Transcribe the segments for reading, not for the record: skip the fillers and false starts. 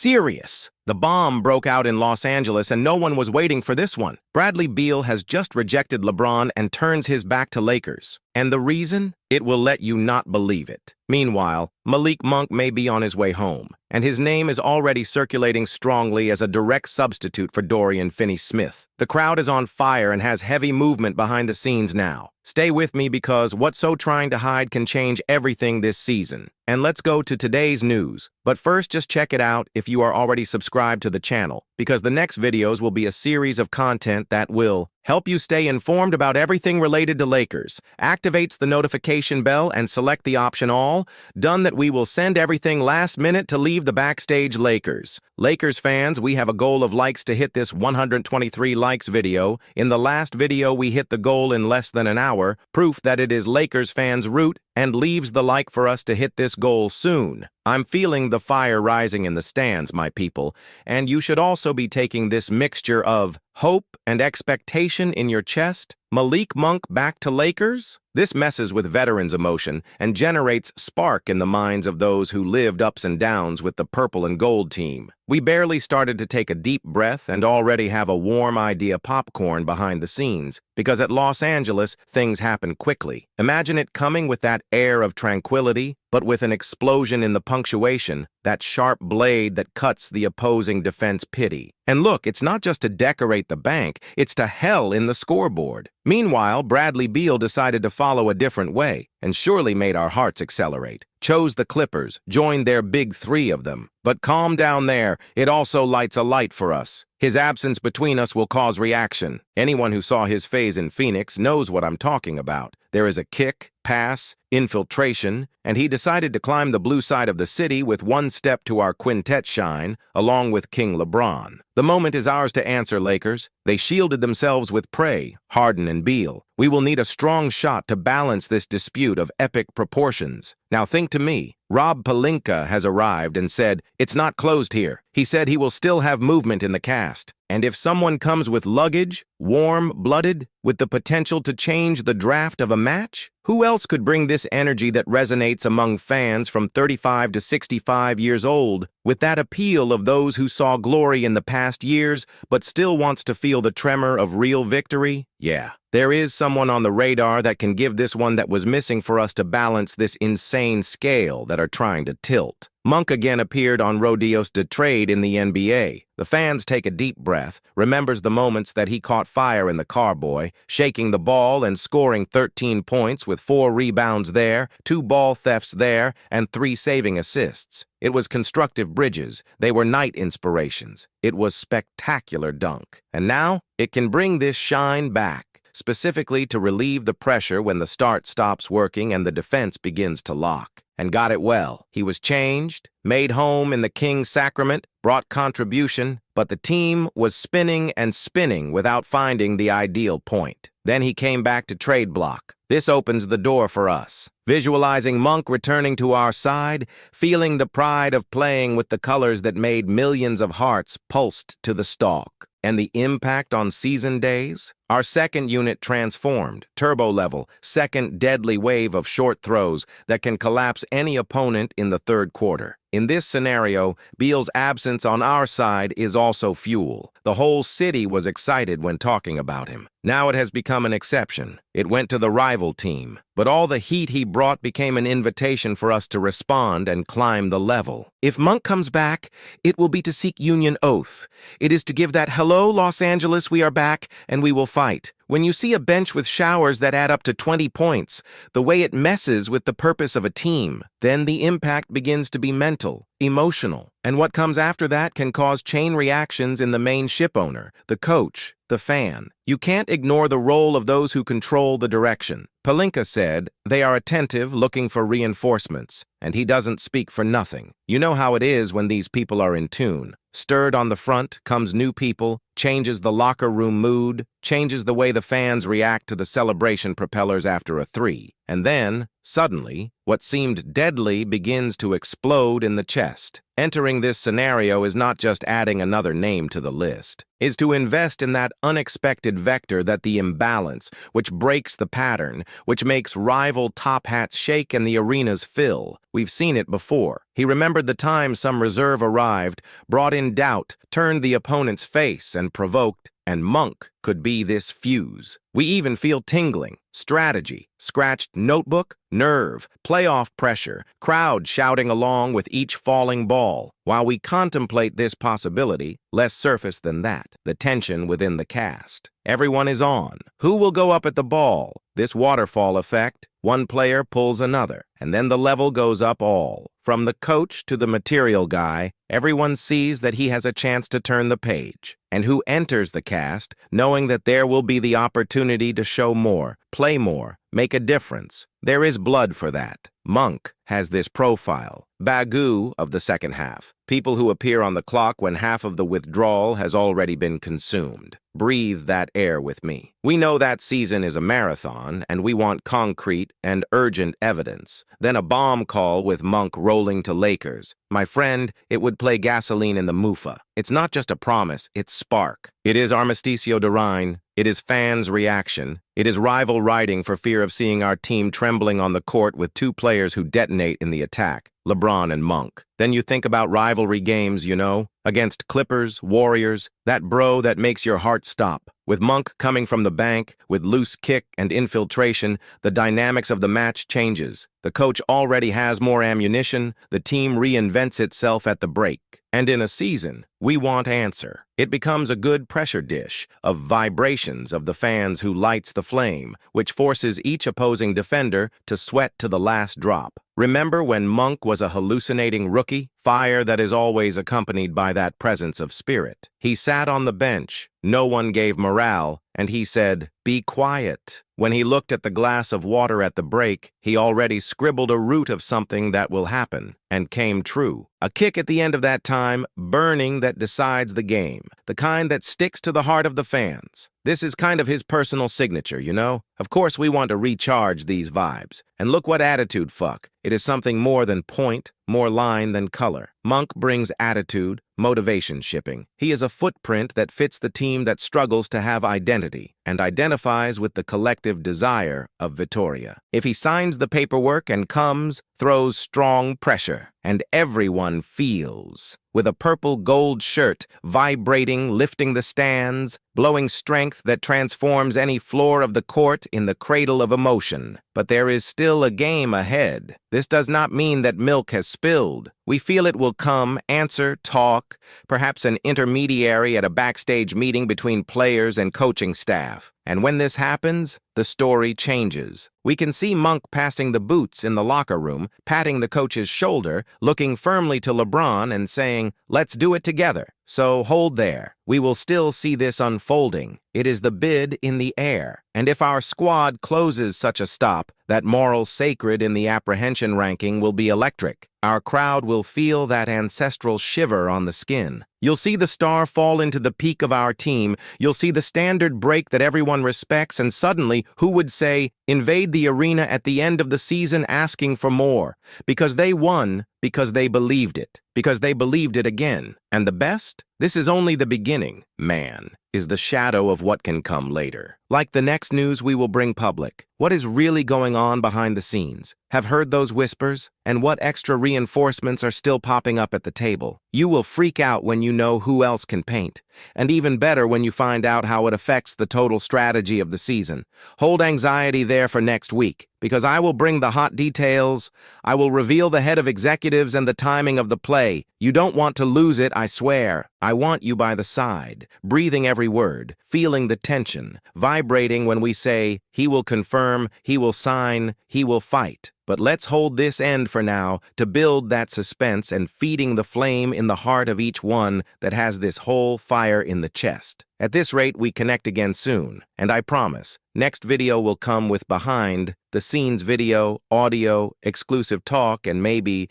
serious. The bomb broke out in Los Angeles and no one was waiting for this one. Bradley Beal has just rejected LeBron and turns his back to Lakers. And the reason? It will let you not believe it. Meanwhile, Malik Monk may be on his way home, and his name is already circulating strongly as a direct substitute for Dorian Finney-Smith. The crowd is on fire and has heavy movement behind the scenes now. Stay with me because what's so trying to hide can change everything this season. And let's go to today's news. But first, just check it out if you are already subscribed to the channel, because the next videos will be a series of content that will help you stay informed about everything related to Lakers. Activates the notification bell and select the option all. Done that, we will send everything last minute to leave the backstage Lakers. Lakers fans, we have a goal of likes to hit this 123 likes video. In the last video, we hit the goal in less than an hour, proof that it is Lakers fans' root and leaves the like for us to hit this goal soon. I'm feeling the fire rising in the stands, my people, and you should also be taking this mixture of hope and expectation in your chest. Malik Monk back to Lakers? This messes with veterans' emotion and generates spark in the minds of those who lived ups and downs with the purple and gold team. We barely started to take a deep breath and already have a warm idea popcorn behind the scenes, because at Los Angeles, things happen quickly. Imagine it coming with that air of tranquility, but with an explosion in the punctuation, that sharp blade that cuts the opposing defense pity. And look, it's not just to decorate the bank, it's to hell in the scoreboard. Meanwhile, Bradley Beal decided to follow a different way, and surely made our hearts accelerate. Chose the Clippers, joined their big three of them. But calm down there, it also lights a light for us. His absence between us will cause reaction. Anyone who saw his phase in Phoenix knows what I'm talking about. There is a kick, pass, infiltration, and he decided to climb the blue side of the city with one step to our quintet shine, along with King LeBron. The moment is ours to answer, Lakers. They shielded themselves with prey, Harden and Beal. We will need a strong shot to balance this dispute of epic proportions. Now think to me. Rob Pelinka has arrived and said, "It's not closed here." He said he will still have movement in the cast. And if someone comes with luggage, warm-blooded, with the potential to change the draft of a match, who else could bring this energy that resonates among fans from 35 to 65 years old, with that appeal of those who saw glory in the past years but still wants to feel the tremor of real victory? Yeah, there is someone on the radar that can give this one that was missing for us to balance this insane scale that are trying to tilt. Monk again appeared on Rodeos de Trade in the NBA. The fans take a deep breath, remembers the moments that he caught fire in the Carboy, shaking the ball and scoring 13 points with 4 rebounds there, 2 ball thefts there, and 3 saving assists. It was constructive bridges. They were night inspirations. It was spectacular dunk. And now it can bring this shine back, specifically to relieve the pressure when the start stops working and the defense begins to lock. And got it well. He was changed, made home in the King's Sacrament, brought contribution, but the team was spinning and spinning without finding the ideal point. Then he came back to trade block. This opens the door for us. Visualizing Monk returning to our side, feeling the pride of playing with the colors that made millions of hearts pulsed to the stalk. And the impact on season days? Our second unit transformed, turbo level, second deadly wave of short throws that can collapse any opponent in the third quarter. In this scenario, Beal's absence on our side is also fuel. The whole city was excited when talking about him. Now it has become an exception. It went to the rival team. But all the heat he brought became an invitation for us to respond and climb the level. If Monk comes back, it will be to seek union oath. It is to give that "Hello, Los Angeles, we are back, and we will fight." When you see a bench with showers that add up to 20 points, the way it messes with the purpose of a team, then the impact begins to be mental, emotional, and what comes after that can cause chain reactions in the main ship owner, the coach, the fan. You can't ignore the role of those who control the direction. Pelinka said, "They are attentive, looking for reinforcements," and he doesn't speak for nothing. You know how it is when these people are in tune. Stirred on the front comes new people, changes the locker room mood, changes the way the fans react to the celebration propellers after a 3. And then, suddenly, what seemed deadly begins to explode in the chest. Entering this scenario is not just adding another name to the list, is to invest in that unexpected vector, that the imbalance, which breaks the pattern, which makes rival top hats shake and the arenas fill. We've seen it before. He remembered the time some reserve arrived, brought in doubt, turned the opponent's face, and provoked, and Monk could be this fuse. We even feel tingling, strategy, scratched notebook, nerve, playoff pressure, crowd shouting along with each falling ball. While we contemplate this possibility, less surface than that, the tension within the cast. Everyone is on. Who will go up at the ball? This waterfall effect, one player pulls another, and then the level goes up all. From the coach to the material guy, everyone sees that he has a chance to turn the page. And who enters the cast, knowing that there will be the opportunity to show more, play more, make a difference. There is blood for that. Monk has this profile. Bagu of the second half. People who appear on the clock when half of the withdrawal has already been consumed. Breathe that air with me. We know that season is a marathon, and we want concrete and urgent evidence. Then a bomb call with Monk rolling to Lakers. My friend, it would play gasoline in the Mufa. It's not just a promise, it's spark. It is Armisticio de Rhine. It is fans' reaction. It is rival riding for fear of seeing our team trembling on the court with two players who detonate in the attack, LeBron and Monk. Then you think about rivalry games, you know, against Clippers, Warriors, that bro that makes your heart stop. With Monk coming from the bank, with loose kick and infiltration, the dynamics of the match changes. The coach already has more ammunition, the team reinvents itself at the break. And in a season, we want answer. It becomes a good pressure dish of vibrations of the fans who lights the flame, which forces each opposing defender to sweat to the last drop. Remember when Monk was a hallucinating rookie? Fire that is always accompanied by that presence of spirit. He sat on the bench, no one gave morale, and he said, "Be quiet." When he looked at the glass of water at the break, he already scribbled a root of something that will happen, and came true. A kick at the end of that time, burning, that decides the game, the kind that sticks to the heart of the fans. This is kind of his personal signature, you know? Of course, we want to recharge these vibes. And look what attitude fuck. It is something more than point, more line than color. Monk brings attitude, motivation shipping. He is a footprint that fits the team that struggles to have identity and identifies with the collective desire of Vitoria. If he signs the paperwork and comes, throws strong pressure, and everyone feels. With a purple gold shirt, vibrating, lifting the stands, blowing strength that transforms any floor of the court in the cradle of emotion. But there is still a game ahead. This does not mean that milk has spilled. We feel it will come, answer, talk, perhaps an intermediary at a backstage meeting between players and coaching staff. And when this happens, the story changes. We can see Monk passing the boots in the locker room, patting the coach's shoulder, looking firmly to LeBron and saying, "Let's do it together." So hold there. We will still see this unfolding. It is the bid in the air. And if our squad closes such a stop, that moral sacred in the apprehension ranking will be electric. Our crowd will feel that ancestral shiver on the skin. You'll see the star fall into the peak of our team. You'll see the standard break that everyone respects, and suddenly, who would say, invade the arena at the end of the season asking for more? Because they won, because they believed it, because they believed it again. And the best? This is only the beginning. Man is the shadow of what can come later. Like the next news we will bring public. What is really going on behind the scenes? Have heard those whispers? And what extra reinforcements are still popping up at the table? You will freak out when you know who else can paint. And even better when you find out how it affects the total strategy of the season. Hold anxiety there for next week, because I will bring the hot details. I will reveal the head of executives and the timing of the play. You don't want to lose it, I swear. I want you by the side, breathing every word, feeling the tension, vibrating when we say, he will confirm, he will sign, he will fight. But let's hold this end for now to build that suspense and feeding the flame in the heart of each one that has this whole fire in the chest. At this rate, we connect again soon, and I promise, next video will come with behind the scenes video, audio, exclusive talk, and maybe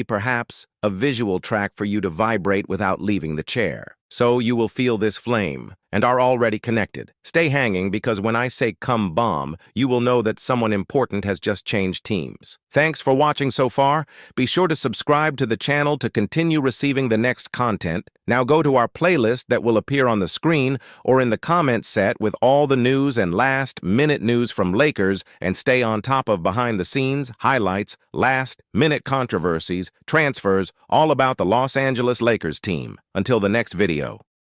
perhaps a visual track for you to vibrate without leaving the chair. So you will feel this flame and are already connected. Stay hanging because when I say come bomb, you will know that someone important has just changed teams. Thanks for watching so far. Be sure to subscribe to the channel to continue receiving the next content. Now go to our playlist that will appear on the screen or in the comments set with all the news and last-minute news from Lakers, and stay on top of behind-the-scenes, highlights, last-minute controversies, transfers, all about the Los Angeles Lakers team. Until the next video.